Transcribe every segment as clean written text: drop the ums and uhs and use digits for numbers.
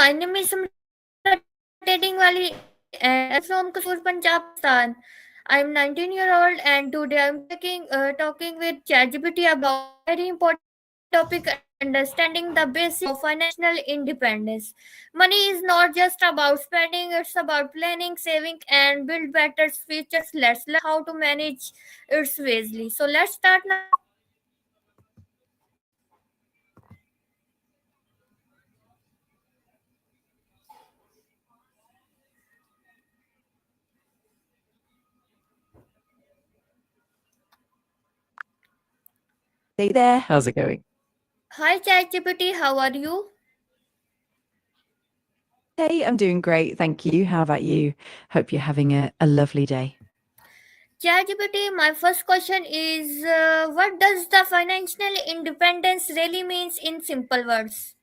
my name is Samrata Tedingwali and I'm from Kasur, Punjab, Pakistan. I'm 19-year-old and today I'm talking with ChatGPT about a very important topic, understanding the basics of financial independence. Money is not just about spending, it's about planning, saving and build better futures. Let's learn how to manage it wisely. So let's start now. Hey there, how's it going? Hi ChatGPT, how are you? Hey, I'm doing great, thank you. How about you? Hope you're having a lovely day. ChatGPT, my first question is what does the financial independence really means in simple words?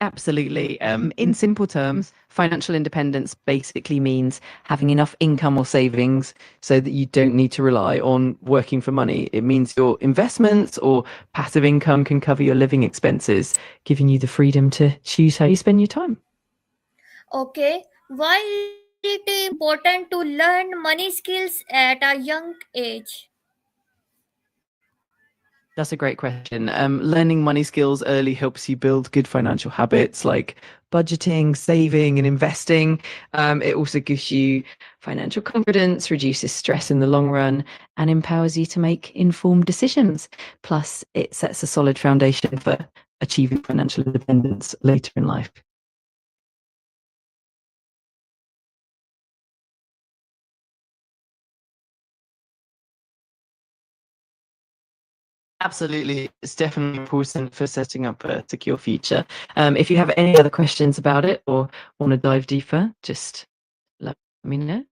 Absolutely. In simple terms, financial independence basically means having enough income or savings so that you don't need to rely on working for money. It means your investments or passive income can cover your living expenses, giving you the freedom to choose how you spend your time. Okay, why is it important to learn money skills at a young age? That's a great question. Learning money skills early helps you build good financial habits like budgeting, saving, and investing. It also gives you financial confidence, reduces stress in the long run, and empowers you to make informed decisions. Plus, it sets a solid foundation for achieving financial independence later in life. Absolutely. It's definitely important for setting up a secure future. If you have any other questions about it or want to dive deeper, just let me know.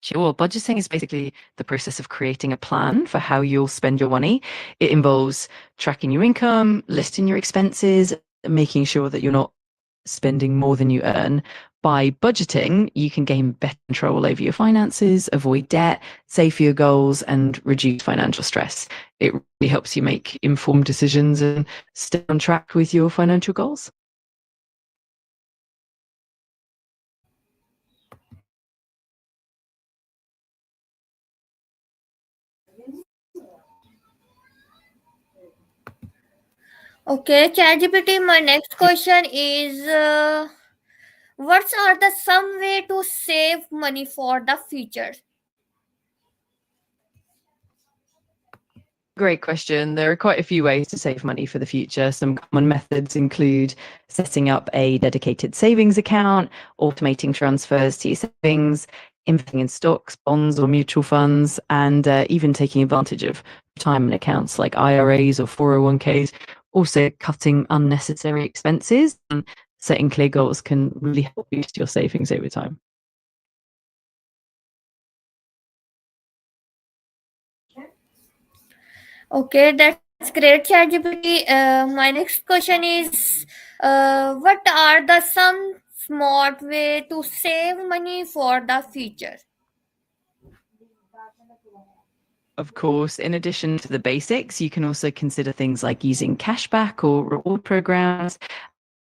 Sure. Budgeting is basically the process of creating a plan for how you'll spend your money. It involves tracking your income, listing your expenses, making sure that you're not spending more than you earn. By budgeting, you can gain better control over your finances, avoid debt, save for your goals, and reduce financial stress. It really helps you make informed decisions and stay on track with your financial goals. Okay, ChatGPT, my next question is what are the some way to save money for the future? Great question. There are quite a few ways to save money for the future. Some common methods include setting up a dedicated savings account, automating transfers to your savings, investing in stocks, bonds, or mutual funds, and even taking advantage of retirement accounts like IRAs or 401ks. Also, cutting unnecessary expenses and setting clear goals can really help boost your savings over time. Okay, that's great, ChatGPT. My next question is, what are the some smart way to save money for the future? Of course, in addition to the basics, you can also consider things like using cashback or reward programs,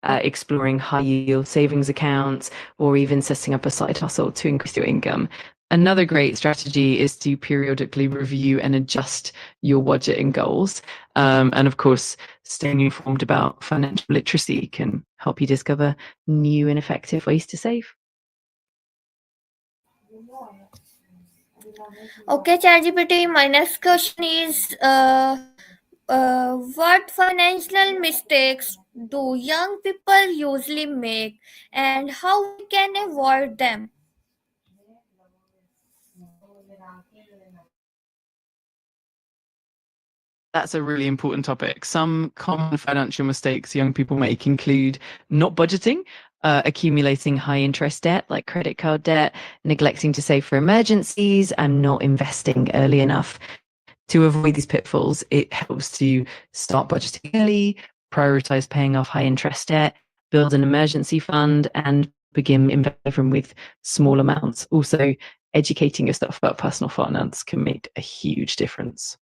exploring high yield savings accounts, or even setting up a side hustle to increase your income. Another great strategy is to periodically review and adjust your budget and goals. And of course, staying informed about financial literacy can help you discover new and effective ways to save. Okay, ChatGPT. My next question is, what financial mistakes do young people usually make, and how we can avoid them? That's a really important topic. Some common financial mistakes young people make include not budgeting, accumulating high interest debt like credit card debt, neglecting to save for emergencies, and not investing early enough. To avoid these pitfalls, it helps to start budgeting early, prioritize paying off high interest debt, build an emergency fund, and begin investing with small amounts. Also, educating yourself about personal finance can make a huge difference.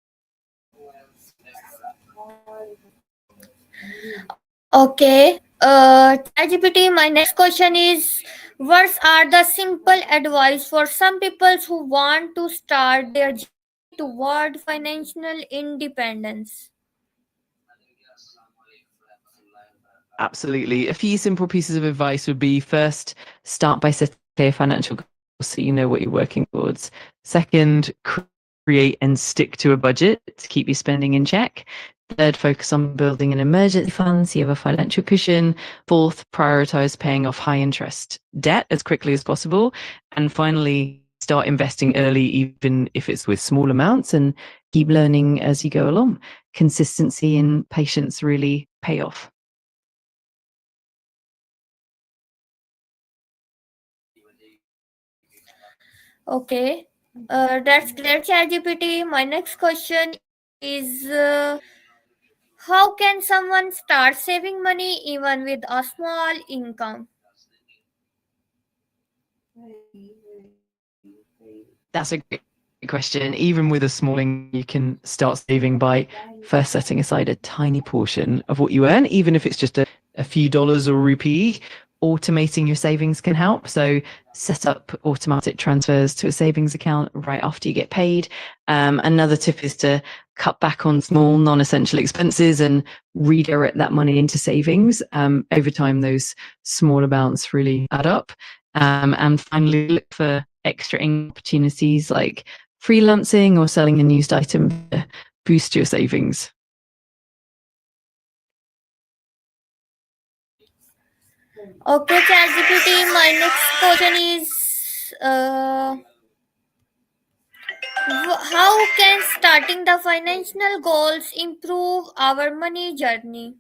Okay. ChatGPT, my next question is, what are the simple advice for some people who want to start their journey toward financial independence? Absolutely. A few simple pieces of advice would be: first, start by setting clear financial goals so you know what you're working towards. Second, create and stick to a budget to keep your spending in check. Third, focus on building an emergency fund so you have a financial cushion. Fourth, prioritize paying off high interest debt as quickly as possible. And finally, start investing early, even if it's with small amounts, and keep learning as you go along. Consistency and patience really pay off. Okay. That's great, ChatGPT. My next question is, how can someone start saving money even with a small income? That's a great question. Even with a small income, you can start saving by first setting aside a tiny portion of what you earn, even if it's just a few dollars or rupee. Automating your savings can help. So set up automatic transfers to a savings account right after you get paid. Another tip is to cut back on small non-essential expenses and redirect that money into savings. Over time, those small amounts really add up. And finally, look for extra income opportunities like freelancing or selling a used item to boost your savings. Okay, ChatGPT. My next question is, how can starting the financial goals improve our money journey?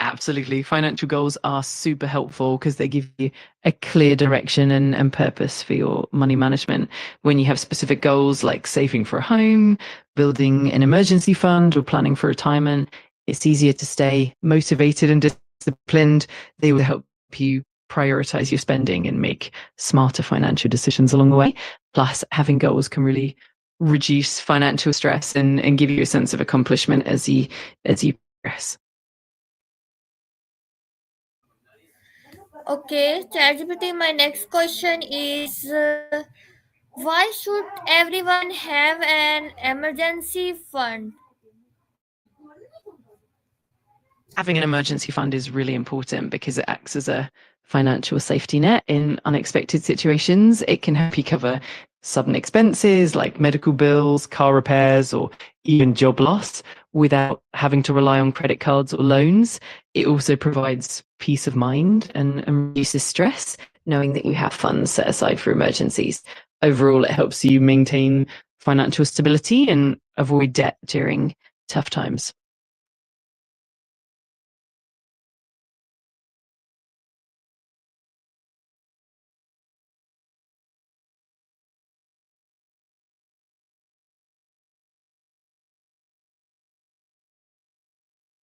Absolutely. Financial goals are super helpful because they give you a clear direction and purpose for your money management. When you have specific goals like saving for a home, building an emergency fund, or planning for retirement, it's easier to stay motivated and disciplined. They will help you prioritize your spending and make smarter financial decisions along the way. Plus, having goals can really reduce financial stress and give you a sense of accomplishment as you progress. Okay, ChatGPT. My next question is, why should everyone have an emergency fund? Having an emergency fund is really important because it acts as a financial safety net in unexpected situations. It can help you cover sudden expenses like medical bills, car repairs, or even job loss without having to rely on credit cards or loans. It also provides peace of mind and reduces stress, knowing that you have funds set aside for emergencies. Overall, it helps you maintain financial stability and avoid debt during tough times.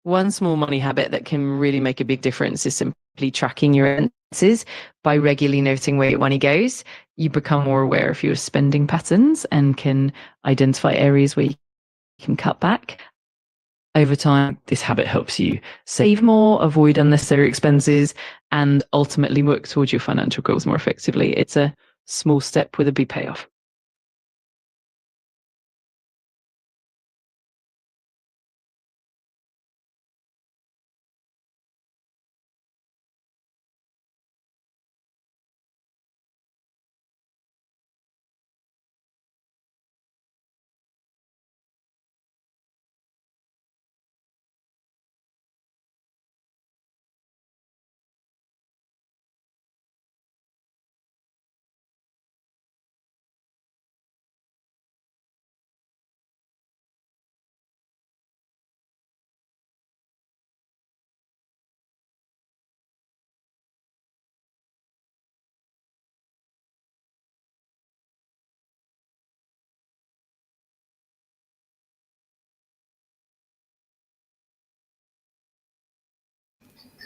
One small money habit that can really make a big difference is simply tracking your expenses. By regularly noting where your money goes, you become more aware of your spending patterns and can identify areas where you can cut back. Over time, this habit helps you save more, avoid unnecessary expenses, and ultimately work towards your financial goals more effectively. It's a small step with a big payoff.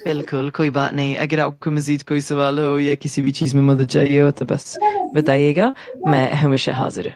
बिल्कुल, कोई बात नहीं। अगर आपको मज़ीद कोई सवाल हो या किसी भी चीज़ में मदद चाहिए हो तो बस बताइएगा, मैं हमेशा हाज़िर हूँ।